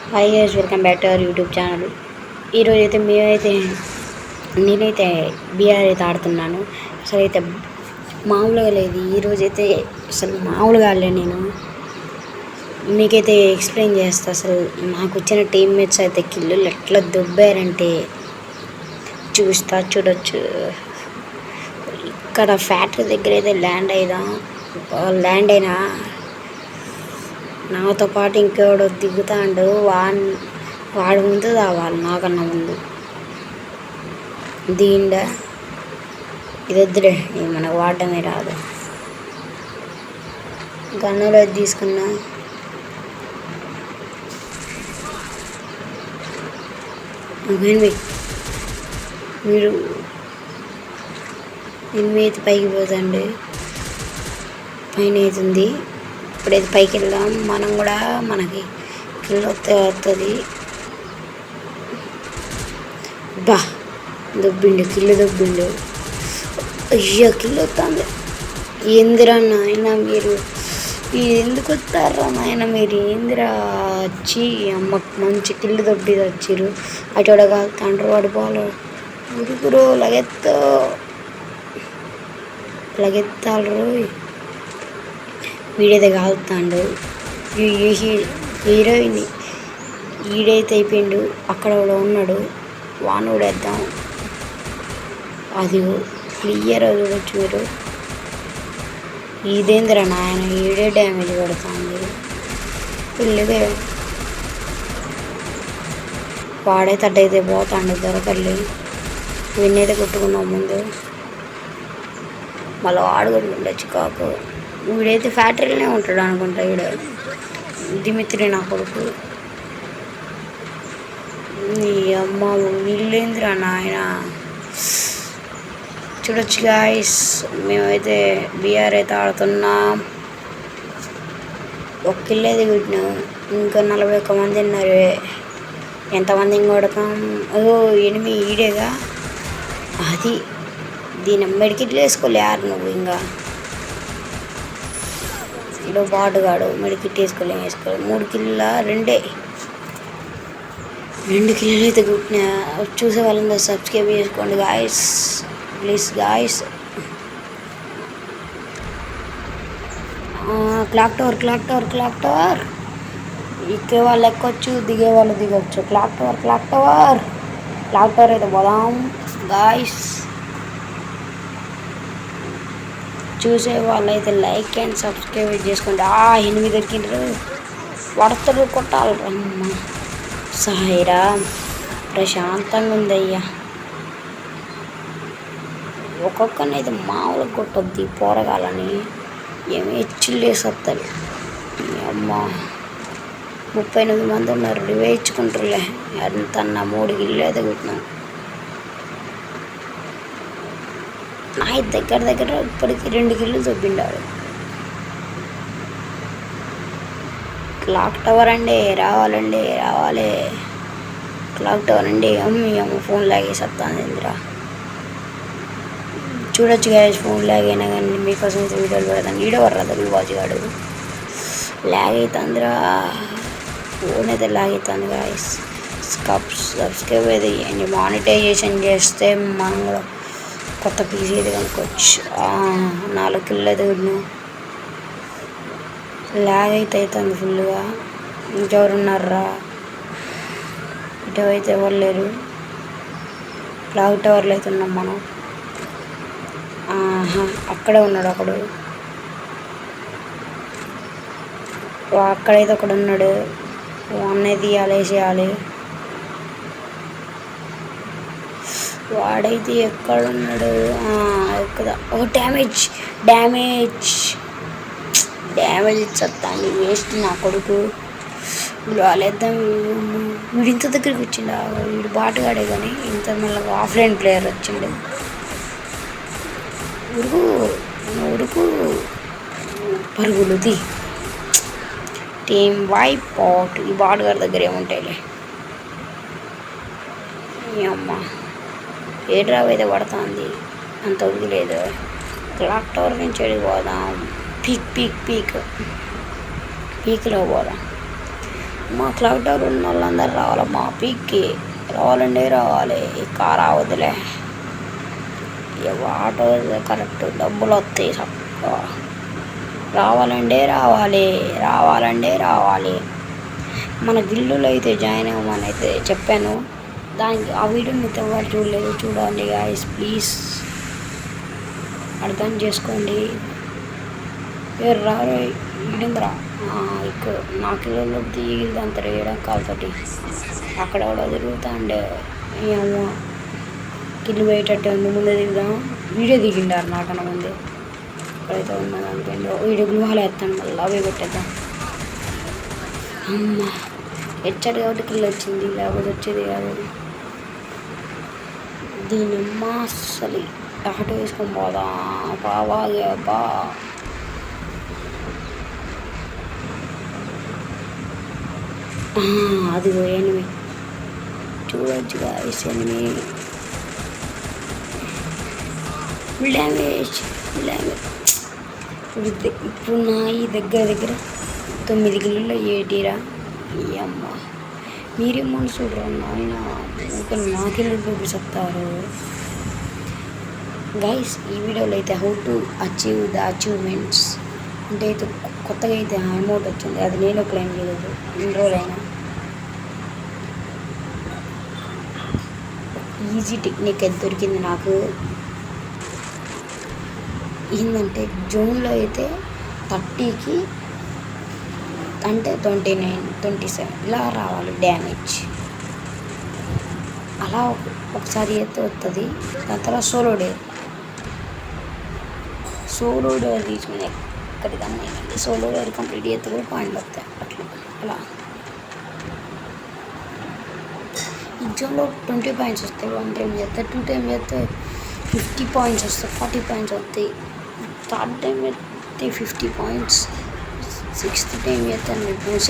Hi guys, welcome back to our YouTube channel. ఈరోజు అయితే నేనైతే బీఆర్ అయితే ఆడుతున్నాను. అసలు అయితే మామూలుగా లేదు. ఈరోజు అయితే అసలు మామూలుగా ఆడలేదు. నేను మీకైతే ఎక్స్ప్లెయిన్ చేస్తా. అసలు నాకు వచ్చిన టీమ్మేట్స్ అయితే కిల్లులు ఎట్లా దొబ్బారంటే చూడొచ్చు. ఇక్కడ ఫ్యాక్టరీ దగ్గర అయితే ల్యాండ్ అయినా నాతో పాటు ఇంకెవడో దిగుతాడు. వాడు ముందు రావాలి నాకన్నా ముందు. దీండా ఇది వద్దులే, ఇది మనకు వాడటమే రాదు. గన్నులో తీసుకున్నా. మీరు ఎనిమిది పైకి పోతండి. పైన అవుతుంది. ఇప్పుడైతే పైకి వెళ్దాం. మనం కూడా మనకి కిల్లు వస్తుంది. బా కిల్లు దొబ్బిండు. అయ్యో కిల్లు వస్తుంది. ఏందిరా నాయన మీరు ఎందుకు వస్తారా నాయన మీరు? ఏందిరా వచ్చి అమ్మకు మంచి కిల్లు దొబ్బి వచ్చిర్రు. అటోడగా తండ్రి వాడు పోలు ఉరుకురు లగెత్తాలు. వీడైతే కాలుతాడు. హీరోయిన్ ఈడైతే అయిపోయిండు. అక్కడ కూడా ఉన్నాడు. వాను కూడా వేద్దాం. అది క్లియర్ చూడొచ్చు మీరు. ఇదేందిరా నాయన ఈడే డ్యామేజ్ పడుతుంది. ఫుల్గా వాడైతే అడ్డైతే పోతాడు. దొరకల్లి వీడినైతే కొట్టుకున్నాం ముందు. మళ్ళీ వాడు కూడా ఉండొచ్చు. కాకు వీడైతే ఫ్యాక్టరీలోనే ఉంటాడు అనుకుంటా. వీడు దిమిత్రి నా కొడుకు. నీ అమ్మ వీళ్ళేంద్రా నాయన. చూడొచ్చు గాయ్స్, మేమైతే బీఆర్ అయితే ఆడుతున్నాం. ఒక కిల్ అయితే కొట్టినాం. ఇంకా 41 మంది ఉన్నారు. ఎంతమంది కొడతాం? ఎనిమిది ఈడేగా. అది దీని మెడికిట్లు వేసుకోలే యారు నువ్వు. ఇంకా బాటుగాడు మెడికిట్ వేసుకోలేం. 3 కిల్ల 2 కిలోలు అయితే కుట్టినా. చూసే వాళ్ళందరూ సబ్స్క్రైబ్ చేసుకోండి guys, please guys. Clock tower ఎక్కే వాళ్ళు ఎక్కొచ్చు, దిగే వాళ్ళు దిగొచ్చు. క్లాక్ టవర్ అయితే పోదాం గాయస్. చూసే వాళ్ళైతే లైక్ అండ్ సబ్స్క్రైబ్ చేసుకోండి. 8 దొరికిండ్రు. వడతలు కొట్టాలి. అమ్మ సాయిరా, ప్రశాంతంగా ఉందయ్యా. ఒక్కొక్కనైతే మామూలుగా కొట్టొద్ది పోరగాలని. ఏమి హెచ్చులు వేసొస్తారు. అమ్మ 39 మంది ఉన్నారు. వేయించుకుంటారులే. ఎంతన్నా 3 గిల్లు అయితే కొట్టినాం. నా దగ్గర ఇప్పటికి 2 కిల్లు దొబ్బిండాడు. క్లాక్ టవర్ అండి, రావాలి. క్లాక్ టవర్ అండి. అమ్మ ఫోన్ లాగేసి వస్తాను ఇందిరా. చూడొచ్చు గాయస్, ఫోన్ లాగ్ అయినా కానీ మీకోసం అయితే వీడియోలు పెడతాను. వీడియో వర్రాదు వాచ్గాడు లాగ్ అవుతుందిరా. ఫోన్ అయితే లాగ్ అవుతుంది గాయస్. సబ్స్క్రైబ్ అయితే చేయండి. మానిటైజేషన్ చేస్తే మనం కూడా కొత్త పీసీ అయితే కనుక్కోవచ్చు. 4 కిల్లో అయితే కొట్టినా. లాగ్ అయితే అవుతుంది ఫుల్గా. ఇంకెవరున్నారా? ఇటు అయితే ఎవరు లేరు. క్లాక్ టవర్లో అయితే ఉన్నాం మనం. అక్కడే ఉన్నాడు ఒకడు. అక్కడైతే ఒకడు ఉన్నాడు. అన్నయ్య తీయాలి. వాడైతే ఎక్కడున్నాడు? ఎక్కడ? డ్యామేజ్ ఇచ్చేస్తాను. వేస్ట్ నా కొడుకు. వాళ్ళేద్దాం. వీడు ఇంత దగ్గరికి వచ్చిండు. వీడు బాటుగాడే కానీ ఇంత మళ్ళీ ఆఫ్లైన్ ప్లేయర్ వచ్చిండు. ఉరుకు పరుగులుది. Team wipe out. ఈ బాటుగాడి దగ్గర ఏముంటాయిలే. అమ్మ ఏడ్రావ్ అయితే పడుతుంది. అంత వదిలేదు. క్లాక్ టవర్ నుంచి వెళ్ళిపోదాం. పీక్లో పోదాం. మా క్లబ్ టవర్ ఉన్న వాళ్ళందరూ రావాలి, మా పీక్కి రావాలండి, రావాలి. కార్ రావద్దులే, ఆటో కరెక్ట్ డబ్బులు వస్తాయి తక్కువ. రావాలండి, రావాలి, రావాలండి, రావాలి. మన గిల్లులో అయితే జాయిన్ అవ్వమని అయితే చెప్పాను. దానికి ఆ వీడియో మీతో ఎవరు చూడలేదు, చూడండి గాయస్ ప్లీజ్, అర్థం చేసుకోండి. ఎవరు రారు ఇడిందిరా ఇక్కడ నాకు దిగిలిదంతా వేయడం కాలుతోటి అక్కడ కూడా తిరుగుతా అండే ఏమో కిల్లు పోయేటట్టు ఉంది. ముందే దిగుదాం, వీడియో దిగిండారు నాకన్నా ముందే. ఇక్కడైతే ఉన్నది అనుకోండి, వీడియో గృహాలు వేస్తాను, మళ్ళీ అవే పెట్టేద్దాం. అమ్మ హెచ్చాడు కాబట్టి కిల్లు వచ్చింది, లేకపోతే వచ్చేది కాదు. దీని అమ్మ అస్సలు ఆటో వేసుకొని పోదా బాగా బా. అదిగో ఎనిమి చూడొచ్చు గాయస్, ఎనిమి డ్యామేజ్. ఇప్పుడు నా ఈ దగ్గర 9 కిలోలో 80రా. ఈ అమ్మ మీరే మనుషులు నాయన, ఇంకా నాకెళ్ళి చూపిస్తారు గైస్. ఈ వీడియోలో అయితే how to achieve the achievements అంటే అయితే కొత్తగా అయితే అమౌంట్ వచ్చింది, అది నేను క్లెయిమ్ చేయలేదు ఇన్ని రోజులైనా. ఈజీ టెక్నిక్ అయితే దొరికింది నాకు. ఏంటంటే జోన్లో అయితే 30కి అంటే 29, 27 ఇలా రావాలి డ్యామేజ్. అలా ఒకసారి అయితే వస్తుంది. దాని తర్వాత సోలో డేర్ తీసుకుని ఎక్కడికన్నా సోలో డేర్ కంప్లీట్ చేస్తే కూడా పాయింట్లు వస్తాయి. అలా ఈ జోన్లో 20 పాయింట్స్ వస్తాయి. 1 టైం చేస్తే 2 టైం చేస్తే 50 పాయింట్స్ వస్తాయి, 40 పాయింట్స్ వస్తాయి. 3rd టైం అయితే 50 పాయింట్స్, 6th టైం చేస్తాను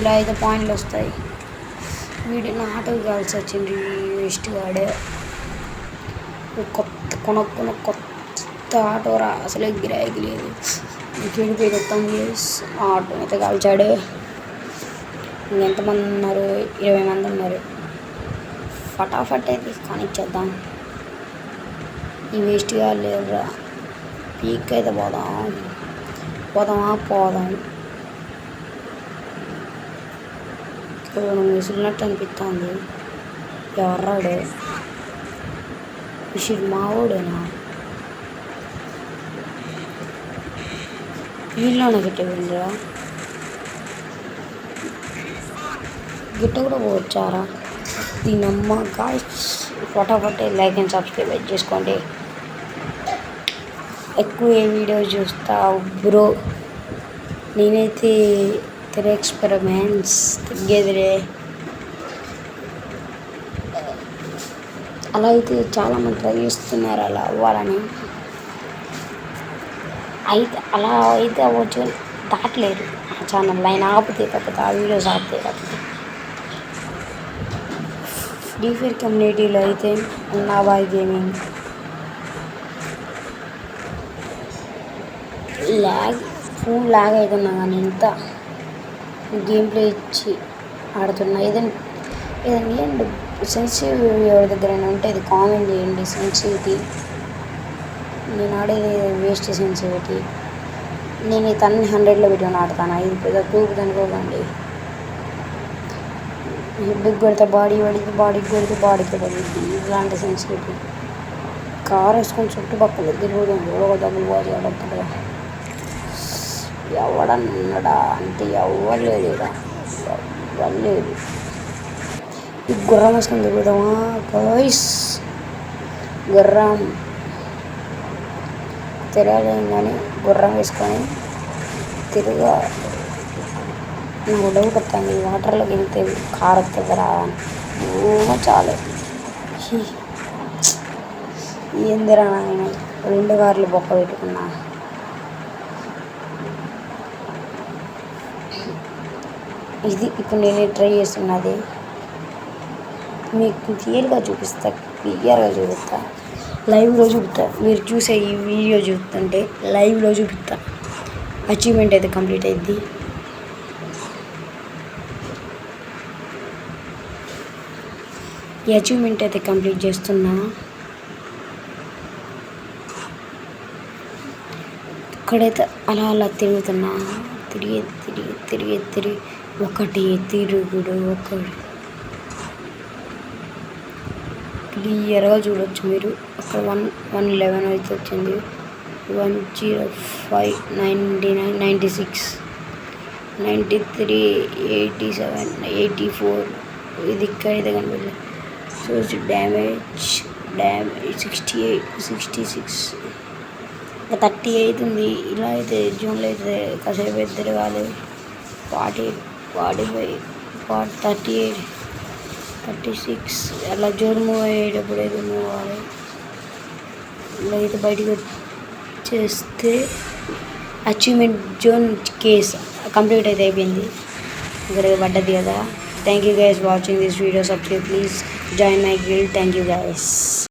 ఇలా అయితే పాయింట్లు వస్తాయి. వీడియో నా ఆటోకి కావాల్సి వచ్చింది వేస్ట్ గాడే. కొత్త ఆటో రా, అసలే గిరాకీ లేదు. ఇంకేడిపోయి కొత్తాం చేసి ఆటో అయితే కాల్చాడు. ఇంకెంతమంది ఉన్నారు, 20 మంది ఉన్నారు. ఫటాఫట్ అయితే కానిచ్చేద్దాం. ఈ వేస్ట్గా లేదురా, పీక్ అయితే పోదాం. ఇక్కడ విసిరినట్టు అనిపిస్తుంది. ఎవర్రాడు విషయం మావోడేనా? వీళ్ళలోనే గిట్ట కూడా పోవచ్చారా? దీనమ్మ గాయ్స్, ఫటాఫట్ లైక్ అండ్ సబ్స్క్రైబ్ చేసుకోండి. ఎక్కువ ఏ వీడియో చూస్తావు బ్రో? నేనైతే ఎక్స్పెరిమెంట్స్ తగ్గేదిలే. అలా అయితే చాలామంది ట్రై చేస్తున్నారు అలా అవ్వాలని. అలా అయితే అవ్వచ్చు, దాటలేదు ఆ ఛానల్ లైన్ ఆపితే తప్పితే, ఆ వీడియోస్ ఆపితే తప్పితే. ఫ్రీ ఫైర్ కమ్యూనిటీలో అయితే ఉన్నాబాయ్ గేమింగ్ ఫోన్ లాగ్ అవుతున్నా కానీ ఇంత గేమ్ ప్లే ఇచ్చి ఆడుతున్నా. ఏదైనా ఏంటి సెన్సిటివ్ ఎవరి దగ్గరైనా ఉంటే ఇది కామెంట్ చేయండి. సెన్సిటివిటీ నేను ఆడేది వేస్ట్ సెన్సిటివిటీ. నేను ఈ తన్ని 100లో పెట్టుకొని ఆడతాను. ఇది పెద్ద టూపు అనుకోకండి. హెడ్కి కొడితే బాడీకి కొడితే బాడీకి పడుతుంది. ఇలాంటి సెన్సిటివిటీ. కారు వేసుకొని చుట్టుపక్కల తిరుగుతుంది. ఎవరో డబ్బులు బాగా ఆడతాడు. ఎవడన్నాడా అంటే ఎవరు లేదు ఇక్కడ, ఎవరు లేదు. ఈ గుర్రం వేసుకొని తిరుగుదామా గైస్? గుర్రం తిరగలేం కానీ గుర్రం వేసుకొని తిరుగా. నాకు డౌట్ వస్తుంది, వాటర్లోకి వెళ్తే కారు వస్తుంది రావని. చాలు ఏందిరా నాయన, 2 కార్లు బొక్క పెట్టుకున్నా. ఇది ఇప్పుడు నేను ట్రై చేస్తున్నది మీకు క్లియర్గా చూపిస్తా, లైవ్లో చూపుతా. మీరు చూసే ఈ వీడియో చూస్తుంటే లైవ్లో చూపిస్తా. అచీవ్మెంట్ అయితే కంప్లీట్ అయింది. ఈ అచీవ్మెంట్ అయితే కంప్లీట్ చేస్తున్నా. ఇక్కడైతే అలా అలా తిరుగుతున్నా, తిరిగి ఒకటి తిరుగుడు ఒకటి క్లియర్గా చూడొచ్చు మీరు. అక్కడ 111 అయితే వచ్చింది. 105, 99, 96, 93, 87, 84. ఇది ఇక్కడైతే కనిపించలేదు. సో డ్యామేజ్ 68, 66, 30 అవుతుంది. ఇలా అయితే జూన్లో అయితే కాసేపు అయితే తిరగాలి. 45, 38, 36 అలా జోన్ మూవ్ అయ్యేటప్పుడు అయితే మూవ్ అవ్వాలి. ఇలా అయితే బయటకు వచ్చేస్తే అచీవ్మెంట్ జోన్ కేస్ కంప్లీట్ అయితే అయిపోయింది. ఇక్కడ పడ్డది కదా. Thank you guys watching this video. Subscribe please, join my guild. Thank you guys.